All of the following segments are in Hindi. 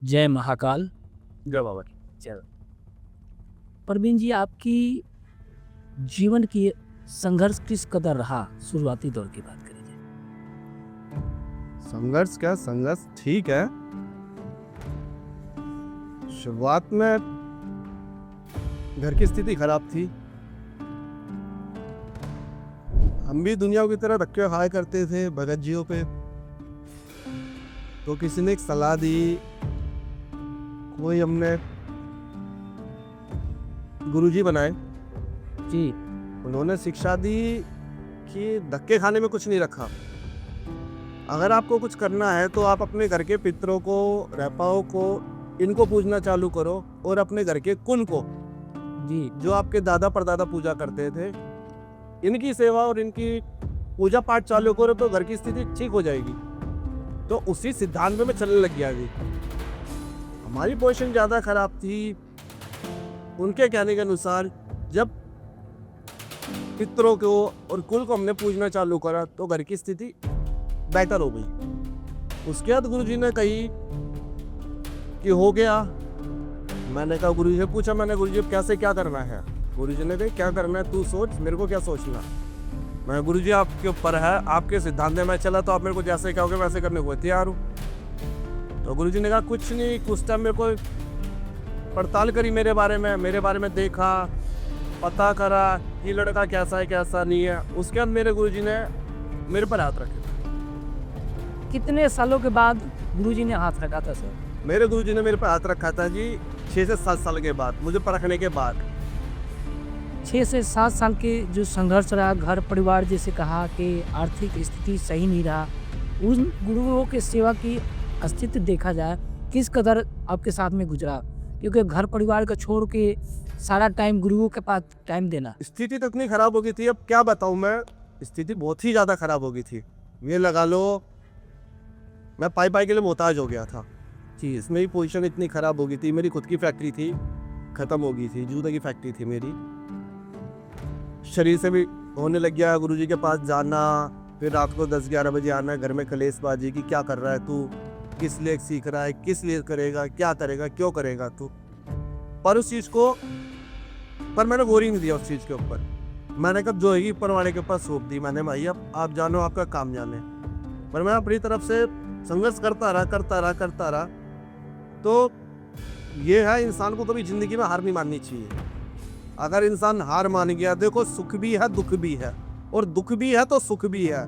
जय महाकाल। जय बाबा। जय। परवीन जी, आपकी जीवन की संघर्ष किस कदर रहा? शुरुआती दौर की बात करें। संघर्ष क्या संघर्ष ठीक है। शुरुआत में घर की स्थिति खराब थी। हम भी दुनिया की तरह रखे खाया करते थे भगत जियों पे। तो किसी ने एक सलाह दी, कोई हमने गुरुजी बनाए। जी। उन्होंने शिक्षा दी कि धक्के खाने में कुछ नहीं रखा। अगर आपको कुछ करना है तो आप अपने घर के पितरों को, रैपाओं को, इनको पूजना चालू करो और अपने घर के कुल को, जी। जो आपके दादा परदादा पूजा करते थे, इनकी सेवा और इनकी पूजा पाठ चालू करो तो घर की स्थिति ठीक हो जाएगी। तो उसी सिद्धांत में मैं चलने लग गया। हमारी पोजीशन ज़्यादा खराब थी। उनके कहने के अनुसार जब पितरों को और कुल को हमने पूजना चालू करा तो घर की स्थिति बेहतर हो गई। उसके बाद गुरुजी ने कही कि हो गया। मैंने कहा, गुरुजी से पूछा मैंने, गुरुजी कैसे क्या करना है? गुरुजी ने कहा, क्या करना है तू सोच, मेरे को क्या सोचना। मैं, गुरुजी आपके ऊपर है, आपके सिद्धांत में चला तो आप मेरे को जैसे कहोगे वैसे करने को तैयार हूँ। तो गुरुजी ने कहा कुछ नहीं, कुछ टाइम मेरे को पड़ताल करी मेरे बारे में देखा, पता करा कि लड़का कैसा है कैसा नहीं है। उसके बाद मेरे गुरुजी ने मेरे पर हाथ रखे। कितने सालों के बाद गुरुजी ने हाथ रखा था सर? मेरे गुरुजी ने मेरे पर हाथ रखा था जी 6 से 7 साल के बाद, मुझे परखने के बाद। 6 से 7 साल के जो संघर्ष रहा, घर परिवार जैसे कहा कि आर्थिक स्थिति सही नहीं रहा, उन गुरुओं के सेवा की अस्तित्व देखा जाए किस कदर आपके साथ में गुजरा? क्योंकि घर परिवार को छोड़ के सारा टाइम गुरुओं के पास टाइम देना। स्थिति तो इतनी खराब हो गई थी, अब क्या बताऊं मैं। स्थिति बहुत ही ज़्यादा खराब हो गई थी। ये लगा लो मैं पाई के लिए मोहताज हो गया था जी। इसमें भी पोजीशन इतनी खराब हो गई थी। मेरी खुद की फैक्ट्री थी, ख़त्म हो गई थी। जूते की फैक्ट्री थी मेरी। शरीर से भी होने लग गया गुरुजी के पास जाना, फिर रात को 10-11 बजे आना, घर में कलेशबाजी की क्या कर रहा है तू, किस लिए सीख रहा है, किस लिए करेगा, क्या करेगा, क्यों करेगा तू। पर उस चीज़ को मैंने गौर ही नहीं दिया उस चीज़ के ऊपर। मैंने कब जो है ऊपर वाले के पास सौंप दी। मैंने, भाई अब आप जानो, आपका काम जाने। पर मैं अपनी तरफ से संघर्ष करता रहा। तो ये है, इंसान को कभी ज़िंदगी में हार नहीं माननी चाहिए। अगर इंसान हार मान गया, देखो सुख भी है दुख भी है, और दुख भी है तो सुख भी है।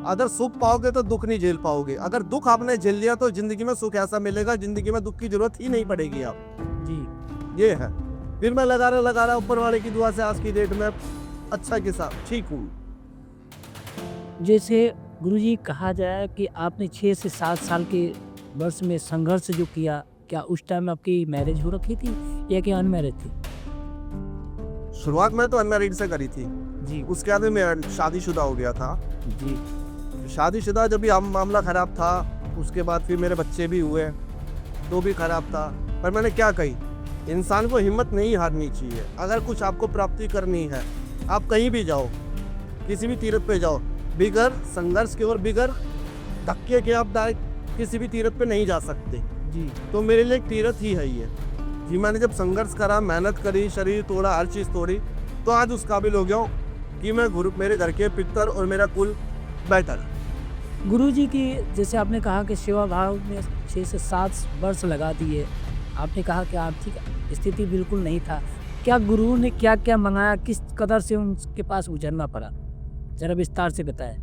अगर सुख पाओगे तो दुख नहीं झेल पाओगे। अगर दुख आपने झेल लिया तो जिंदगी में सुख ऐसा मिलेगा, जिंदगी में दुख की जरूरत ही नहीं पड़ेगी आप जी। ये है। फिर मैं लगा रहा ऊपर वाले की दुआ से आज की डेट में अच्छा के साथ ठीक हूँ। जैसे गुरुजी कहा जाए कि आपने 6 से 7 साल के वर्ष में संघर्ष जो किया, क्या उस टाइम आपकी मैरिज हो रखी थी या कि अनमैरिज थी? शुरुआत में तो अनमैरिड से करी थी जी। उसके बाद मैं शादीशुदा हो गया था जी। शादीशुदा जब भी मामला खराब था। उसके बाद फिर मेरे बच्चे भी हुए तो भी खराब था। पर मैंने क्या कही, इंसान को हिम्मत नहीं हारनी चाहिए। अगर कुछ आपको प्राप्ति करनी है, आप कहीं भी जाओ, किसी भी तीर्थ पे जाओ, बिगर संघर्ष के और बिगर धक्के के आप किसी भी तीर्थ पे नहीं जा सकते जी। तो मेरे लिए एक तीर्थ ही है ये जी। मैंने जब संघर्ष करा, मेहनत करी, शरीर तोड़ा, हर चीज़ तोड़ी, तो आज उस काबिल हो गया हूँ कि मैं मेरे घर के पितर और मेरा कुल बेहतर। गुरुजी की, जैसे आपने कहा कि सेवा भाव में 6 से 7 वर्ष लगा दिए, आपने कहा कि आर्थिक स्थिति बिल्कुल नहीं था। क्या गुरु ने क्या क्या मंगाया, किस कदर से उनके पास गुजरना पड़ा, जरा विस्तार से बताएं।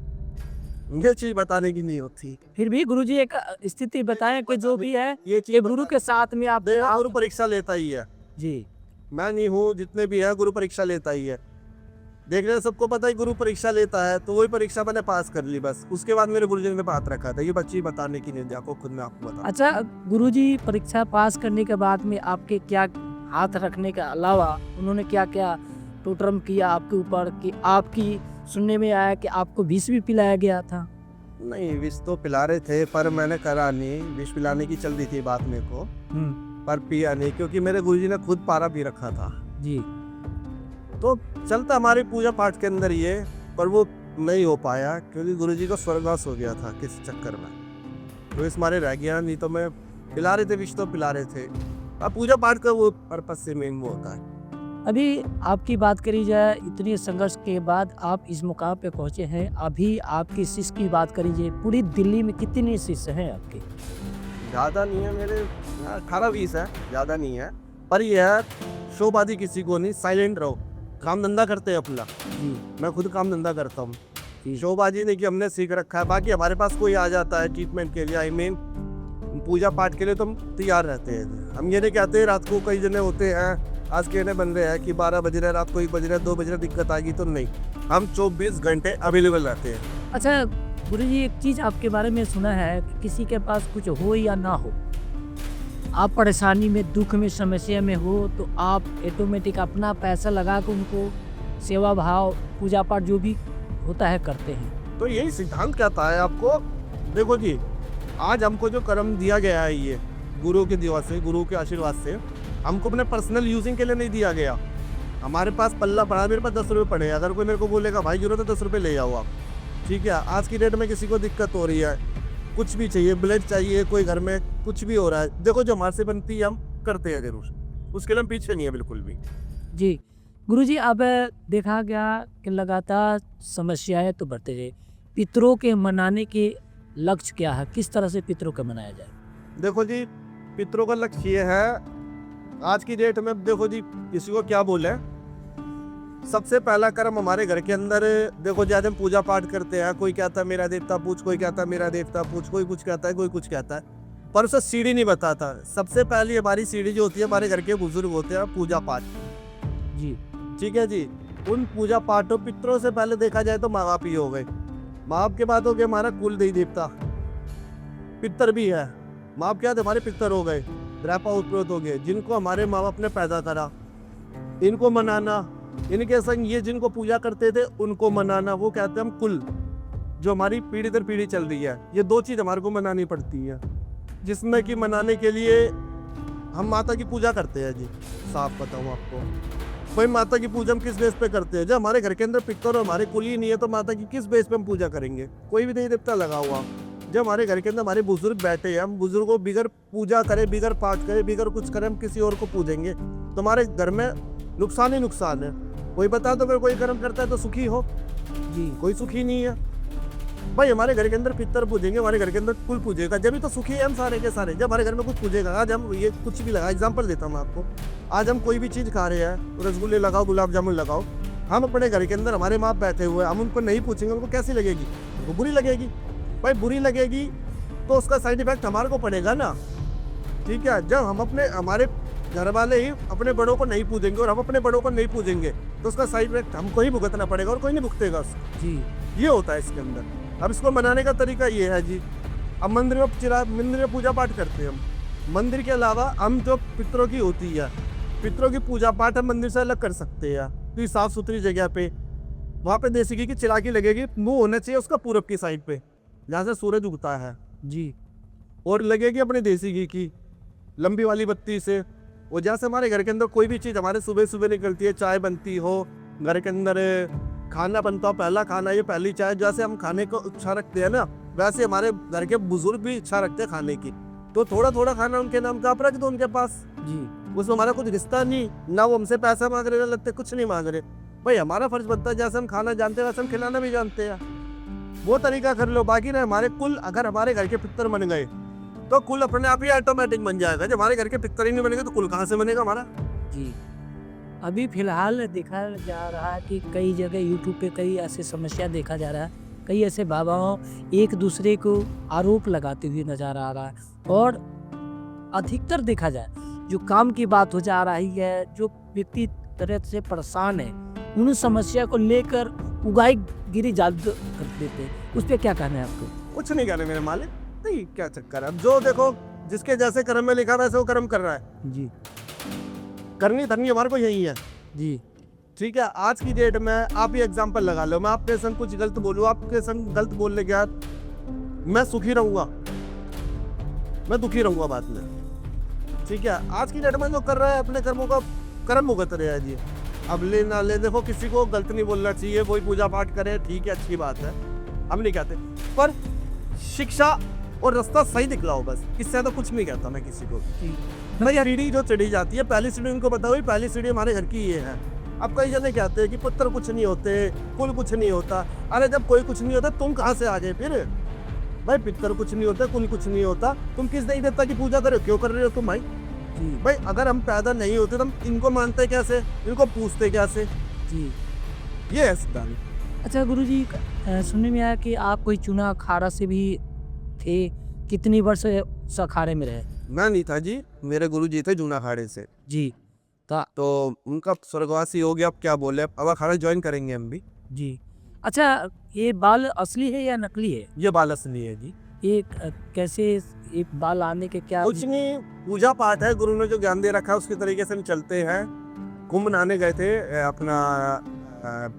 ये चीज़ बताने की नहीं होती। फिर भी गुरुजी एक स्थिति बताएं कि जो भी है ये ये चीज़ गुरु के साथ में आप गुरु परीक्षा लेता ही है जी। मैं नहीं हूँ, जितने भी है गुरु परीक्षा लेता ही है। देखने सबको पता है गुरु परीक्षा लेता है, तो वही परीक्षा मैंने पास कर ली बस। उसके बाद मेरे गुरुजी ने बात रखा था। ये बच्ची बताने की नहीं, आपको खुद में आपको बता। अच्छा, गुरुजी परीक्षा पास करने के बाद में आपके क्या हाथ रखने के अलावा उन्होंने क्या क्या टोटरम किया आपके ऊपर, कि आपकी सुनने में आया कि आपको विष भी पिलाया गया था? नहीं, विष तो पिला रहे थे पर मैंने करा नहीं। विष पिलाने की चल रही थी बात मेरे को, पर पिया नहीं, क्योंकि मेरे गुरुजी ने खुद पारा पी रखा था जी। तो चलता हमारी पूजा पाठ के अंदर ये, पर वो नहीं हो पाया क्योंकि गुरुजी को स्वर्गवास हो गया था किस चक्कर में, तो इस मारे रह गया। नहीं तो मैं खिला रहे थे विष तो पिला रहे थे। अब पूजा पाठ का वो पर्पज से मेन वो होता है। अभी आपकी बात करी जाए, इतने संघर्ष के बाद आप इस मुकाम पे पहुंचे हैं। अभी आपके शिष्य की बात करी जाए, पूरी दिल्ली में कितने शिष्य हैं आपके? ज़्यादा नहीं है मेरे, 18-20 है, ज़्यादा नहीं है। पर ये है शोबाजी किसी को नहीं, साइलेंट रहो, काम धंधा करते हैं अपना। जी मैं खुद काम धंधा करता हूँ, जी शोबाजी नहीं कि हमने सीख रखा है। बाकी हमारे पास कोई आ जाता है ट्रीटमेंट के लिए, आई मीन पूजा पाठ के लिए, तो हम तैयार रहते हैं। हम ये नहीं कहते रात को कई जने होते हैं, आज कहने बन रहे हैं कि 12 बज रहे, रात को 1 बज रहे, 2 बज रहे, दिक्कत आएगी, तो नहीं, हम 24 घंटे अवेलेबल रहते हैं। अच्छा गुरुजी, एक चीज आपके बारे में सुना है कि किसी के पास कुछ हो या ना हो, आप परेशानी में, दुख में, समस्या में हो, तो आप ऑटोमेटिक अपना पैसा लगा कर उनको सेवा भाव, पूजा पाठ जो भी होता है करते हैं। तो यही सिद्धांत कहता है आपको। देखो जी, आज हमको जो कर्म दिया गया है, ये गुरु के दिवस से, गुरु के आशीर्वाद से, हमको अपने पर्सनल यूजिंग के लिए नहीं दिया गया। हमारे पास पल्ला पड़ा, मेरे पास 10 रुपये पड़े, अगर कोई मेरे को बोलेगा भाई जरूरत है 10 रुपये ले जाओ आप, ठीक है। आज की डेट में किसी को दिक्कत हो रही है, कुछ भी चाहिए, ब्लड चाहिए, कोई घर में कुछ भी हो रहा है, देखो जो हमारे से बनती है हम करते हैं जरूर, उसके लिए हम पीछे नहीं है बिल्कुल भी। जी गुरुजी, अब देखा गया कि लगातार समस्याएं तो बढ़ते रहे, पितरों के मनाने के लक्ष्य क्या है, किस तरह से पितरों को मनाया जाए? देखो जी, पितरों का लक्ष्य ये है, आज की डेट में देखो जी, किसी को क्या बोले, सबसे पहला कर्म हमारे घर के अंदर, देखो जैसे हम पूजा पाठ करते हैं, कोई कहता है मेरा देवता पूछ, कोई कहता है मेरा देवता पूछ, कोई कुछ कहता है, कोई कुछ कहता है, पर उसे सीढ़ी नहीं बताता। सबसे पहली हमारी सीढ़ी जो होती है, हमारे घर के बुजुर्ग होते हैं, पूजा पाठ। जी ठीक है जी, उन पूजा पाठों पितरों से पहले देखा जाए तो माँ बाप ही हो गए। माँ बाप के बाद हो गया हमारा कुल देवता, पितर भी है। माँ बाप क्या है, हमारे पितर हो गए, ग्रैपा उत्प्रोत हो गए, जिनको हमारे माँ बाप ने पैदा करा, इनको मनाना, इनके संग ये जिनको पूजा करते थे उनको मनाना, वो कहते हैं हम कुल, जो हमारी पीढ़ी दर पीढ़ी चल रही है। ये 2 चीज़ हमारे को मनानी पड़ती है, जिसमें कि मनाने के लिए हम माता की पूजा करते हैं जी। साफ बताऊँ आपको, भाई माता की पूजा हम किस बेस पे करते हैं? जब हमारे घर के अंदर पितर और हमारे कुल ही नहीं है, तो माता की किस बेस पे हम पूजा करेंगे? कोई भी देवी देवता लगा हुआ, जब हमारे घर के अंदर हमारे बुजुर्ग बैठे हैं, हम बुजुर्गों को बिगर पूजा करे, बिगर पाठ करे, बिगर कुछ करे, हम किसी और को पूजेंगे तो हमारे घर में नुकसान ही नुकसान है। कोई बता दो, अगर कोई कर्म करता है तो सुखी हो जी, कोई सुखी नहीं है। भाई हमारे घर के अंदर पितर पूजेंगे, हमारे घर के अंदर कुल पूजेगा, जब भी तो सुखी है हम सारे के सारे। जब हमारे घर में कुछ पूजेगा, आज हम ये कुछ भी लगा, एग्जाम्पल देता हूँ मैं आपको, आज हम कोई भी चीज़ खा रहे हैं, रसगुल्ले लगाओ, गुलाब जामुन लगाओ, हम अपने घर के अंदर, हमारे माँ बैठे हुए, हम उनको नहीं पूछेंगे, उनको कैसी लगेगी? वो बुरी लगेगी। भाई बुरी लगेगी तो उसका साइड इफेक्ट हमारे को पड़ेगा ना, ठीक है। जब हम अपने, हमारे घर वाले ही अपने बड़ों को नहीं पूजेंगे और हम अपने बड़ों को नहीं पूजेंगे, तो उसका साइड इफेक्ट हमको ही भुगतना पड़ेगा और कोई नहीं भुगतेगा उसको जी। ये होता है इसके अंदर। अब इसको मनाने का तरीका ये है जी, अब मंदिर में पूजा पाठ करते हैं हम। मंदिर के अलावा हम जो पितरों की होती है, पितरों की पूजा पाठ हम मंदिर से अलग कर सकते हैं। तो साफ सुथरी जगह पे, वहाँ पे देसी घी की चिरागी लगेगी, मुंह होना चाहिए उसका पूरब की साइड पे, जहाँ से सूरज उगता है जी, और लगेगी अपने देसी घी की लंबी वाली बत्ती से। और जैसे हमारे घर के अंदर कोई भी चीज़ हमारे सुबह सुबह निकलती है, चाय बनती हो, घर के अंदर खाना बनता हो, पहला खाना ये पहली चाय, जैसे हम खाने को इच्छा रखते हैं ना, वैसे हमारे घर के बुजुर्ग भी इच्छा रखते हैं खाने की, तो थोड़ा थोड़ा खाना उनके नाम का आप रख दो उनके पास जी। उसमें हमारा कुछ रिश्ता नहीं, ना वो हमसे पैसा मांग रहे, ना लगते कुछ नहीं मांग रहे। भाई हमारा फर्ज बनता है, जैसे हम खाना जानते हैं वैसे हम खिलाना भी जानते हैं, वो तरीका कर लो। बाकी ना हमारे कुल, अगर हमारे घर के पितर बन गए तो कुल अपने आप ही ऑटोमेटिक बन जाएगा। जब हमारे घर के पितर ही नहीं बनेंगे तो कुल कहाँ से बनेगा हमारा जी। अभी फिलहाल देखा जा रहा है कि कई जगह यूट्यूब पे कई ऐसे समस्या देखा जा रहा है, कई ऐसे बाबाओं एक दूसरे को आरोप लगाते हुए नजर आ रहा है, और अधिकतर देखा जाए जो काम की बात हो जा रही है, जो व्यक्ति तरह से परेशान है, उन समस्या को लेकर उगाई गिरी जादू कर देते हैं। उस पर क्या कहना है आपको? कुछ नहीं कहने मेरे मालिक, नहीं क्या चक्कर है। अब जो देखो जिसके जैसे कर्म में लिखा वैसे वो कर्म कर रहा है जी। करनी धरनी हमारे को यही है जी ठीक है। आज की डेट में आप ये एग्जांपल लगा लो, मैं आपके संग कुछ गलत बोलूँ, आपके संग गलत बोलने के बाद मैं सुखी रहूंगा, मैं दुखी रहूंगा बाद में, ठीक है। आज की डेट में जो कर रहा है अपने कर्मों का कर्म भुगत रहा है जी। अब ले ना ले, देखो किसी को गलत नहीं बोलना चाहिए, कोई पूजा पाठ करे ठीक है, अच्छी बात है, हम नहीं कहते, पर शिक्षा और रास्ता सही दिखलाओ बस, इससे ज़्यादा कुछ नहीं कहता मैं किसी को। जी। भाई सीढ़ी जो चढ़ी जाती है, पहली सीढ़ी उनको पता हुई, पहली सीढ़ी हमारे घर की ये है। अब कई जने कहते हैं कि पुत्र कुछ नहीं होते, कुल कुछ नहीं होता। अरे जब कोई कुछ नहीं होता तुम कहाँ से आ गए फिर? भाई पितर कुछ नहीं होता, कुल कुछ नहीं होता, तुम किस देवी देवता की पूजा कर रहे हो, क्यों कर रहे हो तुम भाई? जी। भाई अगर हम पैदा नहीं होते तो हम इनको मानते कैसे, इनको पूछते कैसे? जी। ये है सिद्धांत। अच्छा गुरुजी, सुनने में आया कि आप कोई चुना अखाड़ा से भी थे, कितनी वर्ष उस अखाड़े में रहे? मैं नहीं था जी, मेरे गुरु जी थे जूना अखाड़े से, जी। तो उनका स्वर्गवासी हो गया, अब क्या बोले, अब अखाड़ा ज्वाइन करेंगे हम भी। जी। अच्छा, ये बाल असली है या नकली है? ये बाल असली है जी। ये कैसे ये बाल आने के क्या? कुछ नहीं, पूजा पाठ है, गुरु ने जो ज्ञान दे रखा है उसके तरीके से हम चलते हैं। कुंभ नहाने गए थे अपना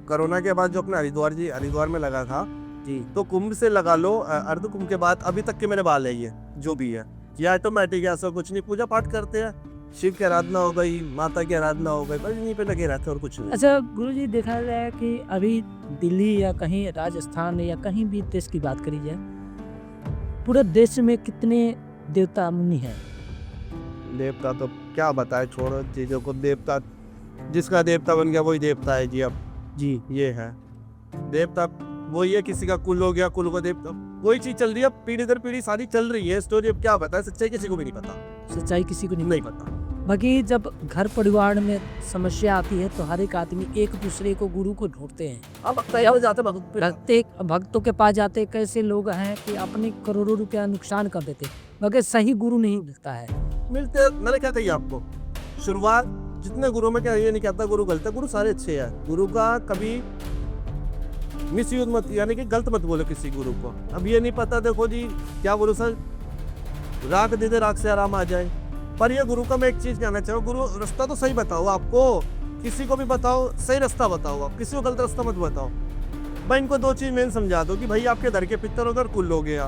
कोरोना के बाद, जो अपना हरिद्वार में लगा था जी। तो कुंभ से लगा लो, अर्ध कुंभ के बाद अभी तक के मेरे बाल है, ये जो भी है ये ऑटोमेटिक है, ऐसा कुछ नहीं। पूजा पाठ करते हैं, शिव की आराधना हो गई, माता की आराधना हो गई, बस यहीं पे लगे रहते हैं और कुछ नहीं। अच्छा गुरुजी, देखा जाए कि अभी दिल्ली या कहीं राजस्थान या कहीं भी देश की बात करी जाए, पूरे देश में कितने देवता मुनि हैं? देवता तो क्या बताए, छोड़ो चीजों को। देवता जिसका देवता बन गया वही देवता है जी। अब जी। ये है देवता, वही है, किसी का कुल हो गया, कुल को देवता, वही चीज चल रही है, पीढ़ी दर पीढ़ी सारी चल रही है स्टोरी। अब क्या बताए, सच्चाई किसी को भी नहीं पता। सच्चाई किसी को नहीं पता। बाकी जब घर परिवार में समस्या आती है तो हर एक आदमी एक दूसरे को गुरु को ढूंढते हैं। अब तैयार जाते भक्तों के पास जाते, कैसे लोग हैं कि अपने करोड़ों रुपया नुकसान कर देते, मगर सही गुरु नहीं मिलता है। मिलते, मैंने क्या कही आपको, शुरुआत जितने गुरु में, क्या ये नहीं कहता गुरु गलत है, गुरु सारे अच्छे हैं। गुरु का कभी मिसयूज मत, यानी कि गलत मत बोलो किसी गुरु को। अब ये नहीं पता, देखो जी क्या बोलो सर, राख दे दे राख से आराम आ जाए। पर ये गुरु का मैं एक चीज कहना चाहूँ, गुरु रास्ता तो सही बताओ आपको, किसी को भी बताओ सही रास्ता बताओ, आप किसी को गलत रास्ता मत बताओ। भाई इनको दो चीज मेन समझा दो कि भाई आपके घर के पितर उधर कुल हो गया,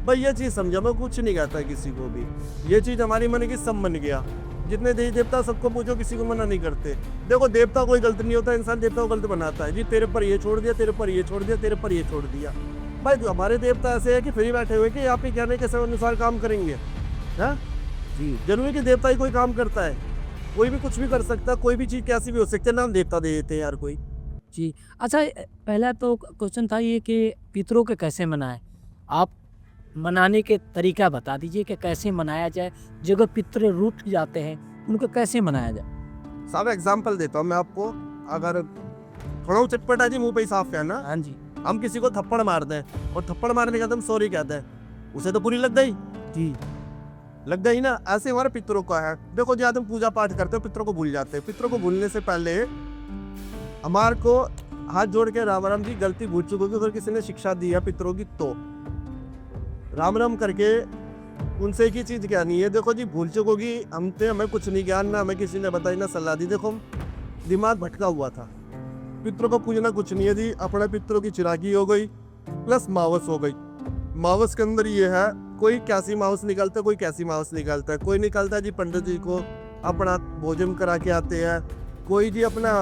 भाई ये चीज समझा, मैं कुछ नहीं कहता किसी को भी। ये चीज हमारी मन की सब मन गया, जितने देवी देवता सबको पूछो, किसी को मना नहीं करते। देखो देवता कोई गलत नहीं होता, इंसान देवता को गलत बनाता है जी, तेरे पर ये छोड़ दिया, तेरे पर ये छोड़ दिया, तेरे पर ये छोड़ दिया। भाई हमारे देवता ऐसे है कि फ्री बैठे हुए कि आप ही कहने के समय अनुसार काम करेंगे। हाँ जी, जरूरी कि देवता ही कोई काम करता है, कोई भी कुछ भी कर सकता है, कोई भी चीज कैसी भी हो सकती है, नाम देवता दे देते हैं यार कोई। जी। अच्छा, पहला तो क्वेश्चन था ये कि पितरों के कैसे मनाएं, आप मनाने के तरीका बता दीजिए कि कैसे मनाया जाए, जगह पितर रूठ जाते हैं उनको कैसे मनाया जाए। साहब एग्जाम्पल देता हूँ मैं आपको, अगर थोड़ा चटपटा जी मुंह पे ही साफ कहना। हाँ जी। हम किसी को थप्पड़ मार दें और थप्पड़ मारने के बाद हम सॉरी कहते हैं, उसे तो पूरी लग गई जी, लग गई ना। ऐसे हमारे पितरों का है। देखो जी, हम पूजा पाठ करते हो, पितरों को भूल जाते हैं। पितरों को भूलने से पहले हमारे को हाथ जोड़ के राम राम जी, गलती भूल चुकोगे, अगर किसी ने शिक्षा दी है पितरों की तो राम राम करके उनसे एक ही चीज कहनी है। देखो जी, भूल चुकोगी, हमें कुछ नहीं ज्ञान, ना हमें किसी ने बताई, ना सलाह दी। देखो दिमाग भटका हुआ था, पितरों को पूजना कुछ नहीं है जी। अपने पितरों की चिरागी हो गई प्लस मावस हो गई। मावस के अंदर ये है, कोई कैसी मावस निकलता है, कोई कैसी मावस निकलता है। कोई निकलता है जी पंडित जी को अपना भोजन करा के आते हैं, कोई जी अपना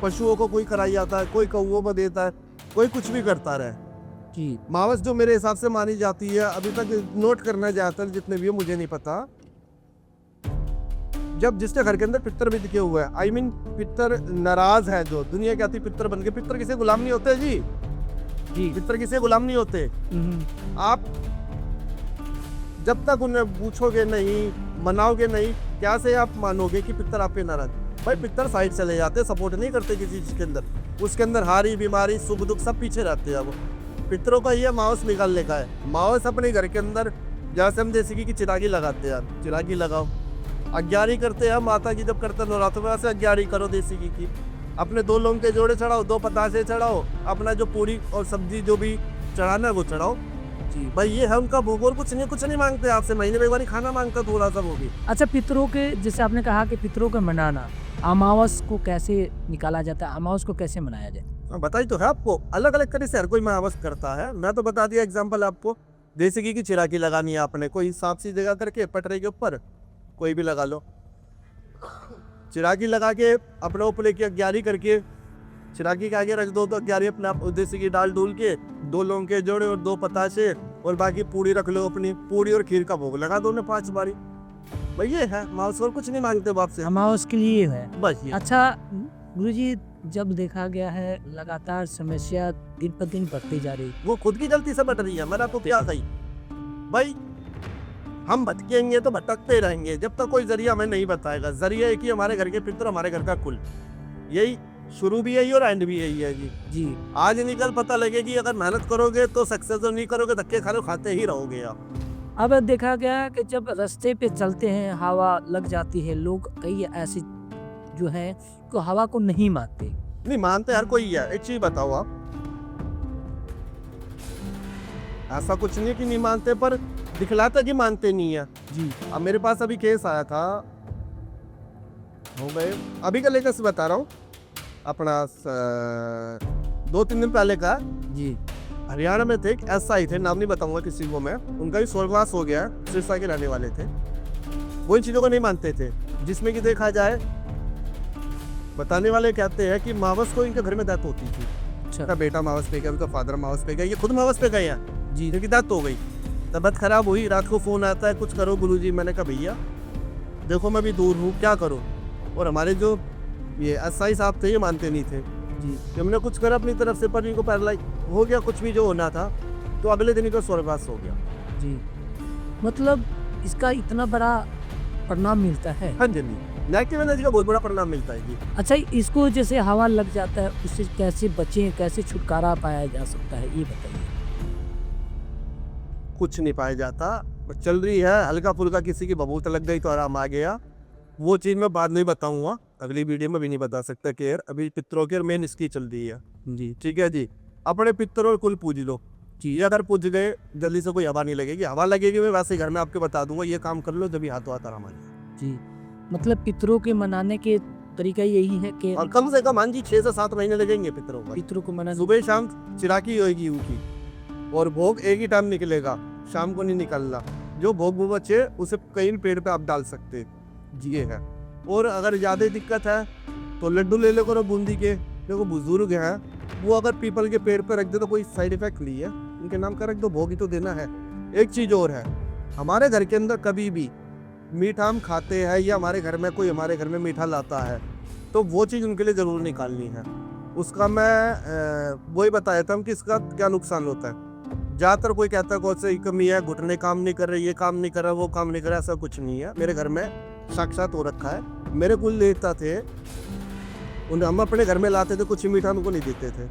पशुओं को कोई कराई आता है, कोई कौओं में देता है, कोई कुछ भी करता रहे जी। मावस जो मेरे हिसाब से मानी जाती है, अभी तक नोट करना जाता है जितने भी है, मुझे नहीं पता। जब जिसके घर के अंदर पितर भी दिखे हुए हैं, आई मीन पितर नाराज है, जो दुनिया कहती पितर बन के, पितर किसी गुलाम नहीं होते जी। पितर किसी गुलाम नहीं होते। आप जब तक उन्हें पूछोगे नहीं, मनाओगे नहीं, क्या से आप मानोगे कि पितर आप पे नाराज? भाई पितर साइड चले जाते, सपोर्ट नहीं करते किसी चीज के अंदर, उसके अंदर हारी बीमारी सुख दुख सब पीछे रहते हैं। वो पितरों का ये मावस निकालने का है। मावस अपने घर के अंदर जैसे हम देसी की चिरागी लगाते हैं, चिरागी लगाओ। अग्यारी करते हैं माता की, जब करते नवरात्र में, वैसे अग्यारी करो देसी की। अपने 2 लौंग के जोड़े चढ़ाओ, 2 पतासे चढ़ाओ, अपना जो पूरी और सब्जी जो भी चढ़ाना है वो चढ़ाओ जी। भाई ये है उनका भोग, और कुछ नहीं मांगते आपसे, महीने में एक बार खाना मांगता थोड़ा सा वो भी। अच्छा, पितरों के, जैसे आपने कहा कि पितरों का मनाना, अमावस को कैसे निकाला जाता है, अमावस को कैसे मनाया जाए? बताई तो है आपको, अलग अलग तरह से हर कोई मावस करता है। मैं तो बता दिया एग्जांपल आपको। देसी घी की चिरागी लगानी है आपने, कोई सांप सी जगह करके पटरे के ऊपर कोई भी लगा लो, चिरागी लगा के अपने ऊपर लेके अग्यारी करके चिरागी के आगे रख दो, तो अग्यारी अपने आप देसी घी डाल डूल के 2 लौंग के जोड़े और 2 पतासे और बाकी पूड़ी रख लो अपनी, पूड़ी और खीर का भोग लगा दो उन्हें 5 बारी। भाई ये है मांस, और कुछ नहीं मांगते बाप से, अमावस के लिए है। बस ये। अच्छा गुरुजी, जब देखा गया है लगातार समस्या दिन पर दिन बढ़ती जा रही, वो खुद की गलती से बट रही है, मेरा तो क्या सही भाई। हम भटकेंगे तो भटकते रहेंगे जब तक कोई जरिया हमें नहीं बताएगा। जरिया एक ही, हमारे घर के पितर, हमारे घर का कुल, यही शुरू भी यही और एंड भी यही है जी। जी आज नहीं कल पता लगेगी, अगर मेहनत करोगे तो सक्सेस, नहीं करोगे धक्के खाते ही रहोगे आप। अब देखा गया कि जब रास्ते पे चलते हैं हवा लग जाती है, लोग कई ऐसे जो है तो हवा को नहीं मानते। नहीं मानते हर कोई है। एक चीज बताओ आप, ऐसा कुछ नहीं कि नहीं मानते, पर दिखलाता कि मानते नहीं है जी अब मेरे पास अभी केस आया था, हो गए अभी का लेकर बता रहा हूँ, अपना 2-3 दिन पहले का। जी हरियाणा में थे, एक एसआई थे, नाम नहीं बताऊंगा किसी को मैं, उनका भी स्वर्गवास हो गया, सिरसा के रहने वाले थे। वो इन चीज़ों को नहीं मानते थे, जिसमें कि देखा जाए, बताने वाले कहते हैं कि मावस को इनके घर में डेथ होती थी। अच्छा उनका बेटा मावस पे गया, उनका फादर मावस पे गया, ये खुद मावस पे गए हैं जी इनकी डेथ हो गई। तबीयत खराब हुई, रात को फ़ोन आता है कुछ करो गुरुजी। मैंने कहा भैया देखो मैं भी दूर हूँ, क्या करूँ। और हमारे जो ये एसआई साहब थे ये मानते नहीं थे जी कि हमने कुछ करा अपनी तरफ से, पर इनको पैरालाइज हो गया, कुछ भी जो होना था, तो अगले दिन इनको स्वर्गवास हो गया। जी, मतलब इसका इतना बड़ा परिणाम मिलता है। हाँ जी, नेगेटिव एनर्जी का बहुत बड़ा परिणाम मिलता है जी। अच्छा, इसको जैसे हवा लग जाता है उससे कैसे बचें, कैसे छुटकारा पाया जा सकता है, ये बताइए। कुछ नहीं पाया जाता, बस चल रही है हल्का फुल्का, किसी की बबूत लग गई तो आराम आ गया। वो चीज़ मैं बाद में बताऊंगा, अगली वीडियो में भी नहीं बता सकता कि यार अभी पितरों की और मेन इसकी चल रही है जी। ठीक है जी, अपने पितरों कुल पूज लो जी। अगर पूज गए जल्दी से कोई हवा नहीं लगेगी, हवा लगेगी मैं वैसे ही घर में आपको बता दूंगा, ये काम कर लो जब हाथों हाथ आराम आ जाए जी, मतलब पितरों के मनाने के तरीका यही है कि और कम से कम हाँ जी 6 से 7 महीने लगेंगे पितरों को। पितरों को मनाने सुबह शाम चिराकी होगी उनकी, और भोग एक ही टाइम निकलेगा, शाम को नहीं निकलना। जो भोग बचे उसे कहीं पेड़ पे आप डाल सकते हैं जी, ये है। और अगर ज़्यादा दिक्कत है तो लड्डू ले लो करो बूंदी के, देखो बुजुर्ग हैं वो अगर पीपल के पेड़ पे रख दे तो कोई साइड इफेक्ट नहीं है, उनके नाम का रख दो, भोग ही तो देना है। एक चीज़ और है, हमारे घर के अंदर कभी भी मीठा हम खाते हैं या हमारे घर में कोई हमारे घर में मीठा लाता है तो वो चीज़ उनके लिए ज़रूर निकालनी है। उसका मैं वही बताया था कि इसका क्या नुकसान होता है। ज़्यादातर कोई कहता है कौन से कमी है, घुटने काम नहीं कर रहे, ये काम नहीं कर रहा, वो काम नहीं कर रहा, ऐसा कुछ नहीं है। मेरे घर में साक्षात हो रखा है, मेरे कुल देवता थे, उन्हें हम अपने घर में लाते थे, कुछ मीठा उनको नहीं देते थे।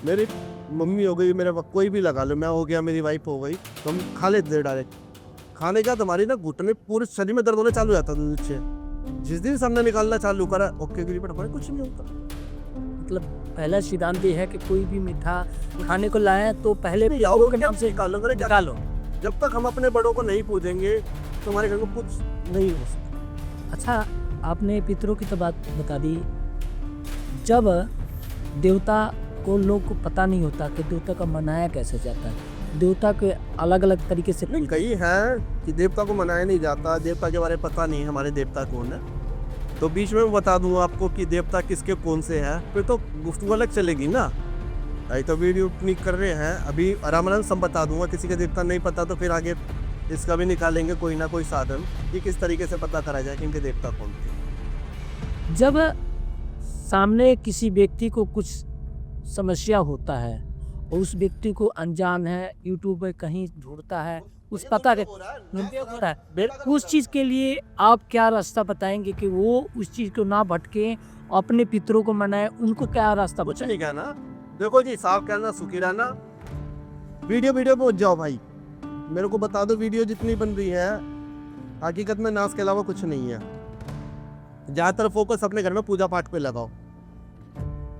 मेरी मम्मी हो गई, मेरे कोई भी लगा लो, मैं हो गया, मेरी वाइफ हो गई, तो हम खा लेते थे डायरेक्ट। खाने का तुम्हारी ना घुटने पूरे शरीर में दर्द होने चालू हो जाता था नीचे। जिस दिन सामने निकालना चालू करा ओके के लिए कुछ नहीं होता। मतलब पहला सिद्धांत ये है कि कोई भी मीठा खाने को लाए तो पहले जाओ के नाम से निकालो, निकालो। जब तक हम अपने बड़ों को नहीं पूजेंगे तो हमारे घर में कुछ नहीं हो सकता। अच्छा, आपने पितरों की तो बात बता दी, जब देवता को लोग को पता नहीं होता कि देवता का मनाया कैसे जाता है, देवता के अलग अलग तरीके से नहीं, कई है कि देवता को मनाया नहीं जाता, देवता के बारे में पता नहीं हमारे देवता कौन है, तो बीच में मैं बता दूंगा आपको कि देवता किसके कौन से हैं, फिर तो गुफ्तगू अलग चलेगी ना। अभी तो वीडियो अपनी कर रहे हैं, अभी आराम आराम सब बता दूंगा। किसी का देवता नहीं पता तो फिर आगे इसका भी निकालेंगे कोई ना कोई साधन कि किस तरीके से पता करा जाए कि इनके देवता कौन थे। जब सामने किसी व्यक्ति को कुछ समस्या होता है और उस व्यक्ति को अनजान है, यूट्यूब पे कहीं ढूंढता है, उस पता हो रहा है, उस चीज़ के लिए आप क्या रास्ता बताएंगे कि वो उस चीज़ को ना भटके, अपने पितरों को मनाए, उनको क्या रास्ता कुछ बताएं? नहीं कहना, देखो जी साफ कहना, सुखी रहना, वीडियो पहुंच जाओ भाई, मेरे को बता दो वीडियो जितनी बन रही है, हकीकत में नाश के अलावा कुछ नहीं है। ज़्यादातर फोकस अपने घर में पूजा पाठ पे लगाओ,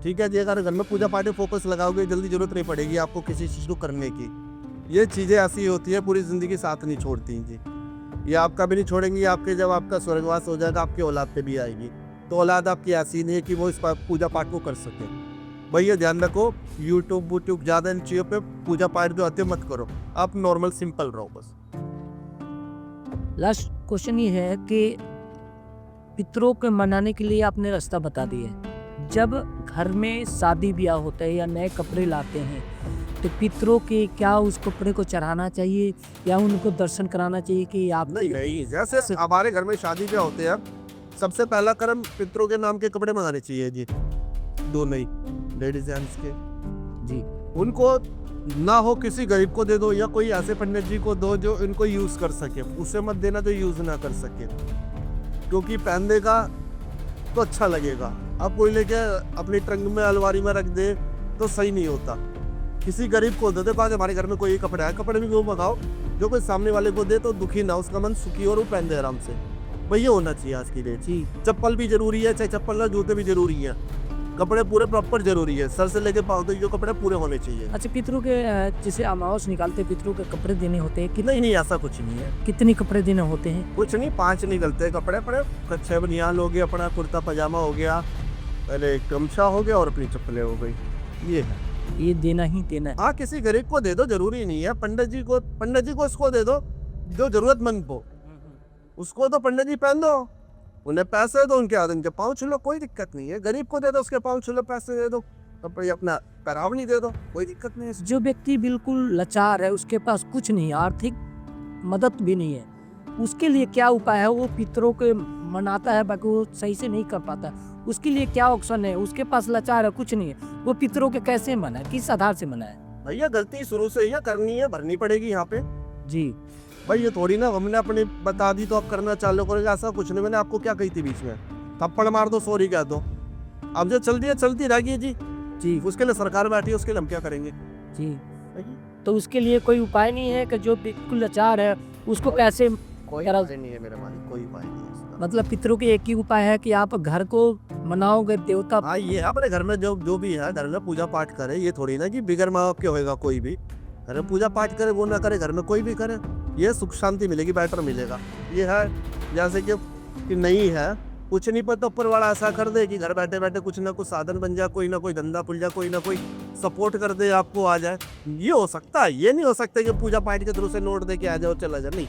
ठीक है जी। अगर घर में पूजा पाठ पे फोकस लगाओगे जल्दी जरूरत नहीं पड़ेगी आपको किसी चीज़ को करने की। ये चीज़ें ऐसी होती है पूरी ज़िंदगी साथ नहीं छोड़ती जी, ये आपका भी नहीं छोड़ेंगी, आपके जब आपका स्वर्गवास हो जाएगा आपकी औलाद पे भी आएगी, तो औलाद आपकी ऐसी नहीं है कि वो इस पूजा पाठ को कर सके। भैया ध्यान रखो, यूट्यूब ज़्यादा इन चीज़ों पे पूजा पाठ जो आते मत करो, आप नॉर्मल सिंपल रहो बस। लास्ट क्वेश्चन ये है कि पितरों के मनाने के लिए आपने रास्ता बता दिए, जब घर में शादी ब्याह होता है या नए कपड़े लाते हैं तो पितरों के क्या उस कपड़े को चढ़ाना चाहिए या उनको दर्शन कराना चाहिए कि आप नहीं नहीं, जैसे हमारे घर में शादी ब्याह होते हैं, सबसे पहला कर्म पितरों के नाम के कपड़े मंगाने चाहिए जी, दो नहीं, लेडीज जेंट्स के जी उनको ना हो किसी गरीब को दे दो या कोई ऐसे पंडित जी को दो जो इनको यूज कर सके, उसे मत देना जो यूज ना कर सके, क्योंकि पहन देगा तो अच्छा लगेगा। अब कोई लेके अपनी ट्रंक में अलमारी में रख दे तो सही नहीं होता। किसी गरीब को दे दे, बाद हमारे घर में कोई कपड़ा है, कपड़े भी वो मंगाओ जो कोई सामने वाले को दे तो दुखी ना, उसका मन सुखी और वो पहन दे आराम से। भाई ये होना चाहिए आज की डेट। जी चप्पल भी जरूरी है, चाहे चप्पल ना, जूते भी जरूरी है, कपड़े पूरे प्रॉपर जरूरी है, सर से लेके पाँव तक जो कपड़े पूरे होने चाहिए। अच्छा, पितरों के जैसे अमावस निकालते पितरों के कपड़े देने होते हैं नहीं नहीं, ऐसा कुछ नहीं है, कितने कपड़े देने होते हैं? कुछ नहीं, 5 निकलते हैं कपड़े पड़े, कच्छे बनियान हो गया, अपना कुर्ता पजामा हो गया, पहले गमछा हो गया और अपनी चप्पलें हो गई, ये है। ये देना ही देना है। हाँ, किसी गरीब को दे दो, जरूरी नहीं है पंडित जी को उसको दे दो जो जरूरतमंद हो, उसको तो पंडित जी पहन दो, उन्हें पैसे दो, उनके आदमी के पाँव छू लो, कोई दिक्कत नहीं है। गरीब को दे दो, उसके पाँव छू लो, पैसे दे दो, कपड़े अपना पहराव नहीं दे दो, कोई दिक्कत नहीं है। जो व्यक्ति बिल्कुल लाचार है, उसके पास कुछ नहीं है, आर्थिक मदद भी नहीं है, उसके लिए क्या उपाय है? वो पितरों के मनाता है बाकी वो सही से नहीं कर पाता, उसके लिए क्या ऑप्शन है? उसके पास लाचार है, कुछ नहीं है, वो पितरों के कैसे मनाए, किस आधार से मनाए? भैया गलती शुरू से ही करनी है, भरनी पड़ेगी यहाँ पे जी भाई। ये थोड़ी ना हमने अपनी बता दी तो आप करना चालू करोगे, ऐसा कुछ नहीं। मैंने आपको क्या कही थी बीच में, थप्पड़ मार दो, सॉरी कह दो, अब जो चलती है चलती रहेगी जी। जी उसके लिए सरकार बैठी है, उसके लिए हम क्या करेंगे जी। तो उसके लिए कोई उपाय नहीं है कि जो बिल्कुल लाचार है उसको कैसे? कोई करा- उपाय नहीं है मेरे मालिक, कोई उपाय नहीं है इसका। मतलब पितरों के एक ही उपाय है कि आप घर को मनाओगे, देवता हाँ, ये है, अपने घर में जो भी है घर में पूजा पाठ करे, ये थोड़ी ना कि बिगर माँ बाप के होएगा कोई भी, घर में पूजा पाठ करे, वो ना करे, घर में कोई भी करे, ये सुख शांति मिलेगी, बेटर मिलेगा। ये है जैसे कि नहीं है कुछ नहीं पता, ऊपर वाला ऐसा कर दे कि घर बैठे बैठे कुछ ना कुछ साधन बन जाए, कोई ना कोई धंधा खुल जाए, कोई ना कोई सपोर्ट कर दे, आपको आ जाए, ये हो सकता है। ये नहीं हो सकता कि पूजा पाठ के थ्रू से नोट दे के आ जाओ चला जाए, नहीं।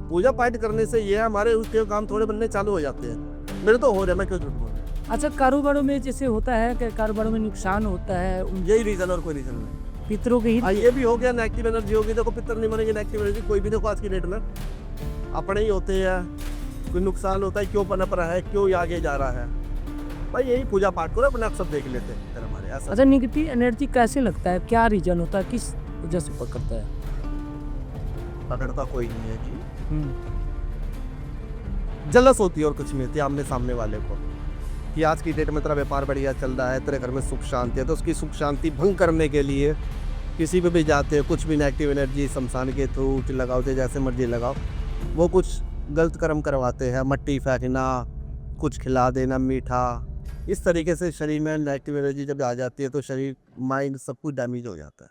पूजा पाठ करने से ये हमारे उसके काम थोड़े बनने चालू हो जाते हैं, मेरे तो हो रहे, मैं क्यों झूठ बोल रहा हूँ। अच्छा, कारोबारों में जैसे होता है कि कारोबारों में नुकसान होता है, यही रीजन और कोई रीजन नहीं। पितरों के ही हाँ, ये भी हो गया, नेगेटिव एनर्जी होगी, देखो पितर नहीं मरेंगे, नेगेटिव एनर्जी कोई भी, देखो आज की डेट में अपने ही होते हैं, कोई नुकसान होता है, क्यों पनप रहा है, क्यों आगे जा रहा है, भाई यही पूजा पाठ करो, अपने आप सब देख लेते हैं फिर हमारे ऐसा। अच्छा, निगेटिव एनर्जी कैसे लगता है, क्या रीजन होता है, किस वजह से पकड़ता है? पकड़ता कोई नहीं है जी, जलस होती है और कुछ नहीं होती आमने सामने वाले को, कि आज की डेट में तेरा व्यापार बढ़िया चल रहा है, तेरे घर में सुख शांति है, तो उसकी सुख शांति भंग करने के लिए किसी पे भी जाते हैं, कुछ भी नेगेटिव एनर्जी शमशान के थ्रू लगाओ, जैसे मर्जी लगाओ, वो कुछ गलत कर्म करवाते हैं, मट्टी फेंकना, कुछ खिला देना मीठा, इस तरीके से शरीर में नेगेटिव एनर्जी जब आ जाती है तो शरीर माइंड सब कुछ डैमेज हो जाता है।